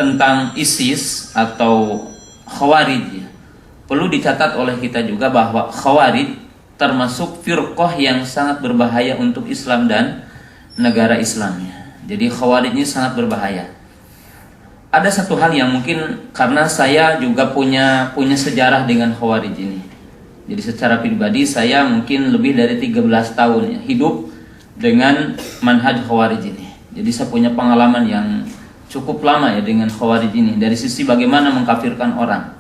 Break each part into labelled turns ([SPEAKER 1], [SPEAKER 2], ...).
[SPEAKER 1] tentang ISIS atau Khawarij ya, perlu dicatat oleh kita juga bahwa Khawarij termasuk firqah yang sangat berbahaya untuk Islam dan negara Islamnya. Jadi Khawarij ini sangat berbahaya. Ada satu hal yang mungkin karena saya juga punya sejarah dengan Khawarij ini. Jadi secara pribadi saya mungkin lebih dari 13 tahun ya hidup dengan manhaj Khawarij ini. Jadi saya punya pengalaman yang cukup lama ya dengan Khawarij ini dari sisi bagaimana mengkafirkan orang.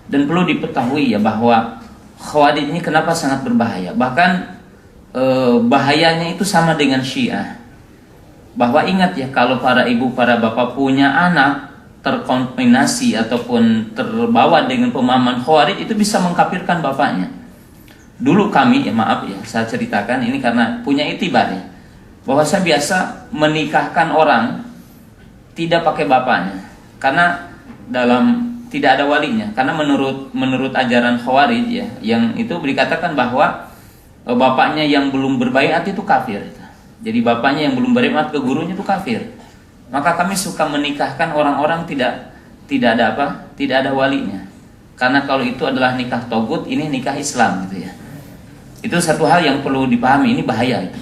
[SPEAKER 1] Dan perlu diketahui ya bahwa Khawarij ini kenapa sangat berbahaya. Bahkan bahayanya itu sama dengan Syiah. Bahwa ingat ya, kalau para ibu, para bapak punya anak terkontaminasi ataupun terbawa dengan pemahaman Khawarij, itu bisa mengkafirkan bapaknya. Dulu kami, ya maaf ya, saya ceritakan ini karena punya itibar ya, bahwa saya biasa menikahkan orang tidak pakai bapaknya, karena tidak ada walinya. Karena menurut ajaran Khawarij ya, yang itu dikatakan bahwa bapaknya yang belum berbaiat itu kafir. Jadi bapaknya yang belum beriman ke gurunya itu kafir. Maka kami suka menikahkan orang-orang tidak ada walinya. Karena kalau itu adalah nikah togut, ini nikah Islam gitu ya. Itu satu hal yang perlu dipahami, ini bahaya itu.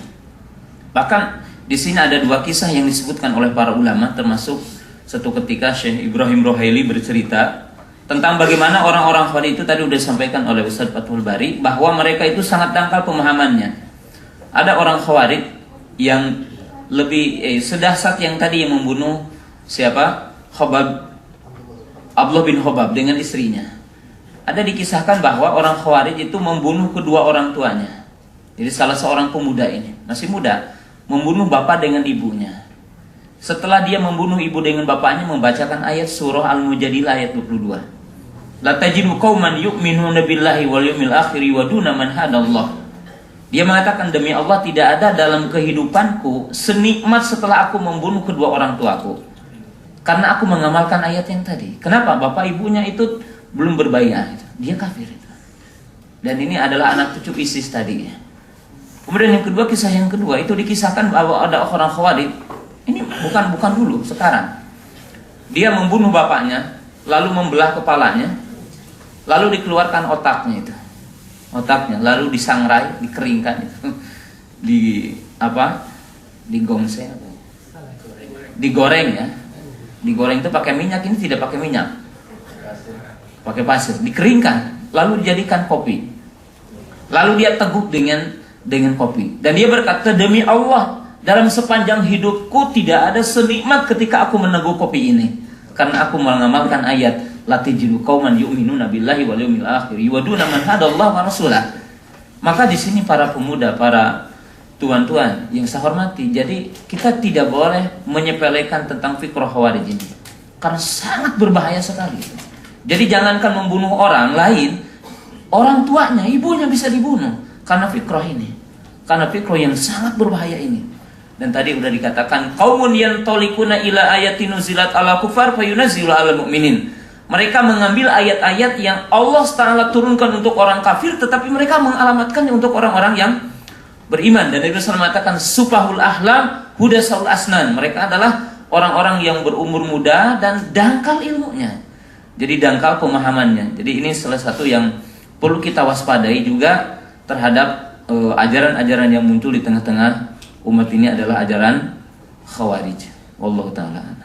[SPEAKER 1] Bahkan di sini ada dua kisah yang disebutkan oleh para ulama, termasuk satu ketika Syekh Ibrahim Rohaili bercerita tentang bagaimana orang-orang Khawarij itu tadi sudah disampaikan oleh Ustaz Fathul Bari, bahwa mereka itu sangat dangkal pemahamannya. Ada orang Khawarij yang lebih sedahsyat yang tadi yang membunuh siapa? Abdullah bin Khobab dengan istrinya. Ada dikisahkan bahwa orang Khawarij itu membunuh kedua orang tuanya. Jadi salah seorang pemuda ini, masih muda, membunuh bapak dengan ibunya. Setelah dia membunuh ibu dengan bapaknya, membacakan ayat surah Al-Mujadilah ayat 22. La tajidu qauman yu'minuna billahi wal yawmil akhir wa duna man hadallah. Dia mengatakan, demi Allah tidak ada dalam kehidupanku senikmat setelah aku membunuh kedua orang tuaku. Karena aku mengamalkan ayat yang tadi. Kenapa? Bapak ibunya itu belum berbaiat. Dia kafir itu. Dan ini adalah anak cucu ISIS tadi. Kemudian yang kedua, kisah yang kedua itu dikisahkan bahwa ada orang Khawarij. Ini bukan dulu, sekarang. Dia membunuh bapaknya, lalu membelah kepalanya, lalu dikeluarkan otaknya itu. Lalu disangrai, dikeringkan itu. Digongseng, digoreng ya. Digoreng itu pakai minyak, ini tidak pakai minyak. Pakai pasir, dikeringkan, lalu dijadikan kopi. Lalu dia teguk dengan kopi. Dan dia berkata, demi Allah, dalam sepanjang hidupku tidak ada senikmat ketika aku meneguk kopi ini. Karena aku mengamalkan ayat la tajidu qauman yu'minuna billahi wal yawmil akhir wa duna man hadallahu wa rasulah. Maka di sini para pemuda, para tuan-tuan yang saya hormati, jadi kita tidak boleh menyepelekan tentang fikrah Khawarij ini. Karena sangat berbahaya sekali. Jadi jangankan membunuh orang lain, orang tuanya, ibunya bisa dibunuh karena fikrah ini. Karena fikrah yang sangat berbahaya ini. Dan tadi sudah dikatakan qaumun yantalikuna ila ayatin nuzilat ala kufar fayunazzilu ala mu'minin. Mereka mengambil ayat-ayat yang Allah Ta'ala turunkan untuk orang kafir, tetapi mereka mengalamatkannya untuk orang-orang yang beriman. Dan Nabi SAW mengatakan supahul ahlam hudasaul asnan. Mereka adalah orang-orang yang berumur muda dan dangkal ilmunya. Jadi dangkal pemahamannya. Jadi ini salah satu yang perlu kita waspadai juga terhadap ajaran-ajaran yang muncul di tengah-tengah umat ini adalah ajaran Khawarij. Wallahu ta'ala.